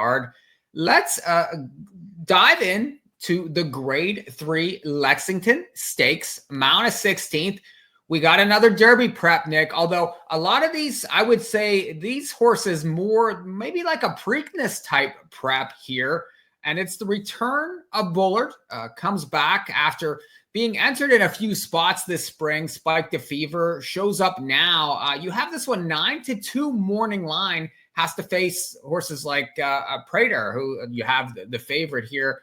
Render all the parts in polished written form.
card. Let's dive in to the Grade 3 Lexington Stakes, Mount of 16th. We got another Derby prep, Nick, although a lot of these, I would say these horses more maybe like a Preakness type prep here. And it's the return of Bullard, comes back after being entered in a few spots this spring. Spike the Fever shows up now. You have this one 9-2 morning line, has to face horses like Prater, who you have the favorite here.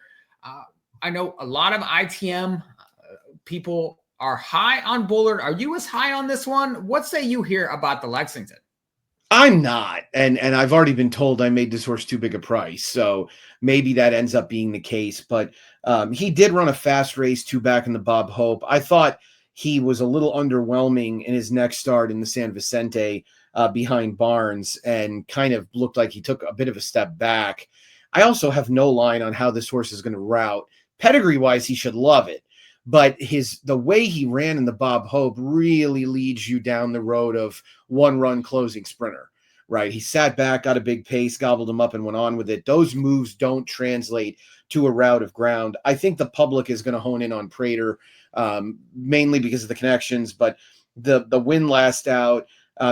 I know a lot of ITM people are high on Bullard. Are you as high on this one? What say you here about the Lexington? I'm not, and I've already been told I made this horse too big a price, so maybe that ends up being the case. But he did run a fast race 2 back in the Bob Hope. I thought he was a little underwhelming in his next start in the San Vicente behind Barnes, and kind of looked like he took a bit of a step back. I also have no line on how this horse is going to route. Pedigree-wise, he should love it. But the way he ran in the Bob Hope really leads you down the road of one-run closing sprinter, right? He sat back, got a big pace, gobbled him up, and went on with it. Those moves don't translate to a route of ground. I think the public is going to hone in on Prater, mainly because of the connections, but the win last out.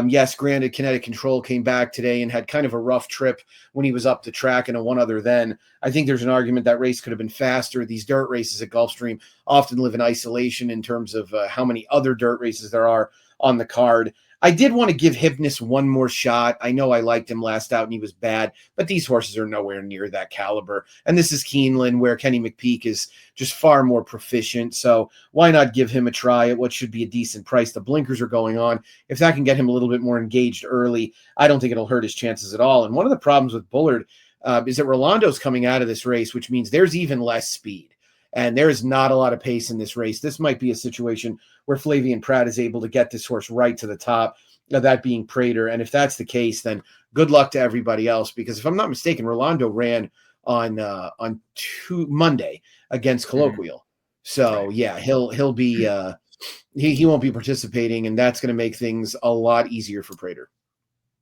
Yes, granted, Kinetic Control came back today and had kind of a rough trip when he was up the track and a one other then. I think there's an argument that race could have been faster. These dirt races at Gulfstream often live in isolation in terms of how many other dirt races there are on the card. I did want to give Hypnus one more shot. I know I liked him last out and he was bad, but these horses are nowhere near that caliber. And this is Keeneland, where Kenny McPeak is just far more proficient. So why not give him a try at what should be a decent price? The blinkers are going on. If that can get him a little bit more engaged early, I don't think it'll hurt his chances at all. And one of the problems with Bullard is that Rolando's coming out of this race, which means there's even less speed. And there is not a lot of pace in this race. This might be a situation where Flavien Prat is able to get this horse right to the top, that being Prater. And if that's the case, then good luck to everybody else. Because if I'm not mistaken, Rolando ran on Monday against Colloquial. So yeah, he'll be he won't be participating, and that's going to make things a lot easier for Prater.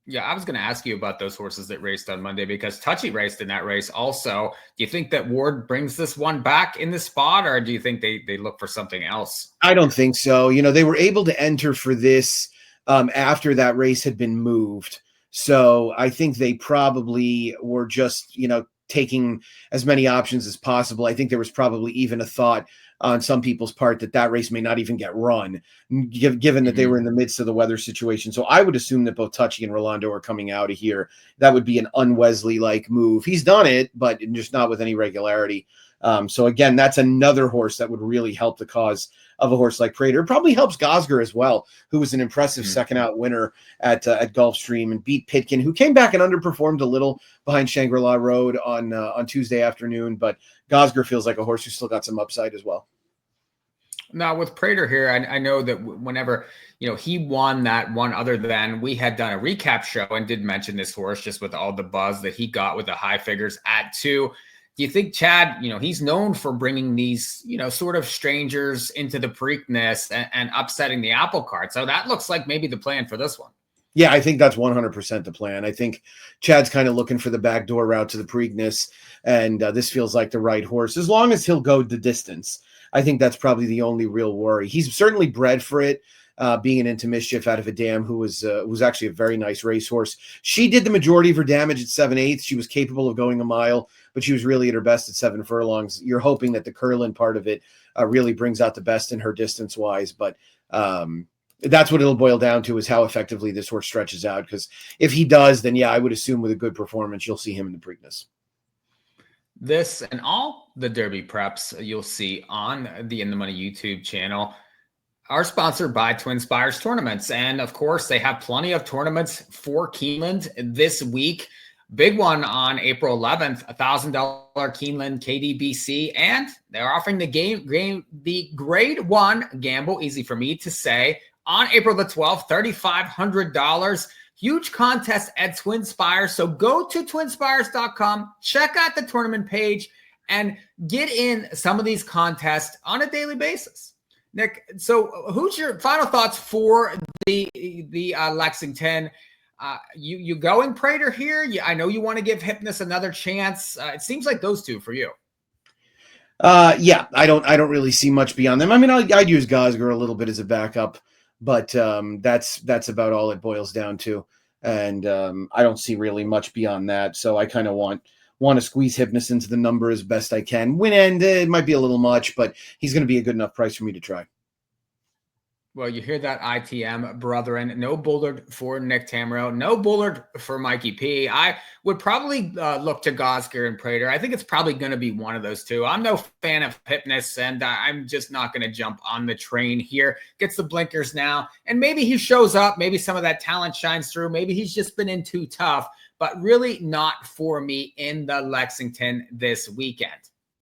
Yeah, I was going to ask you about those horses that raced on Monday, because Touchy raced in that race also. Do you think that Ward brings this one back in the spot, or do you think they look for something else? I don't think so. They were able to enter for this after that race had been moved. So I think they probably were just, taking as many options as possible. I think there was probably even a thought on some people's part that race may not even get run, given that they were in the midst of the weather situation. So I would assume that both Touchy and Rolando are coming out of here. That would be an un-Wesley-like move. He's done it, but just not with any regularity. So again, that's another horse that would really help the cause of a horse like Prater. It probably helps Gosger as well, who was an impressive second out winner at Gulfstream and beat Pitkin, who came back and underperformed a little behind Shangri-La Road on Tuesday afternoon. But Gosger feels like a horse who's still got some upside as well. Now with Prater here, I know that whenever, he won that one other than, we had done a recap show and did mention this horse just with all the buzz that he got with the high figures at 2. Do you think Chad, he's known for bringing these, sort of strangers into the Preakness and upsetting the apple cart. So that looks like maybe the plan for this one. Yeah, I think that's 100% the plan. I think Chad's kind of looking for the backdoor route to the Preakness, and this feels like the right horse, as long as he'll go the distance. I think that's probably the only real worry. He's certainly bred for it. Being an Into Mischief out of a dam who was actually a very nice racehorse. She did the majority of her damage at 7/8. She was capable of going a mile, but she was really at her best at 7 furlongs. You're hoping that the Curlin part of it really brings out the best in her distance-wise, but that's what it'll boil down to, is how effectively this horse stretches out, because if he does, then yeah, I would assume with a good performance, you'll see him in the Preakness. This and all the Derby preps you'll see on the In the Money YouTube channel are sponsored by Twin Spires Tournaments. And of course, they have plenty of tournaments for Keeneland this week. Big one on April 11th, $1,000 Keeneland KDBC. And they're offering the grade 1 gamble, easy for me to say, on April the 12th, $3,500. Huge contest at Twin Spires. So go to twinspires.com, check out the tournament page, and get in some of these contests on a daily basis. Nick, so who's your final thoughts for the Lexington? You going Prater here? I know you want to give Hypnus another chance. It seems like those two for you. Yeah, I don't really see much beyond them. I mean, I'd use Gosger a little bit as a backup, but that's about all it boils down to. And I don't see really much beyond that. So I kind of want to squeeze Hypnus into the number as best I can. Win end, it might be a little much, but he's going to be a good enough price for me to try. Well, you hear that, ITM brethren. No Bullard for Nick Tammaro. No Bullard for Mikey P. I would probably look to Gosger and Prater. I think it's probably going to be one of those two. I'm no fan of Hypnus, and I'm just not going to jump on the train here. Gets the blinkers now, and maybe he shows up. Maybe some of that talent shines through. Maybe he's just been in too tough, but really not for me in the Lexington this weekend.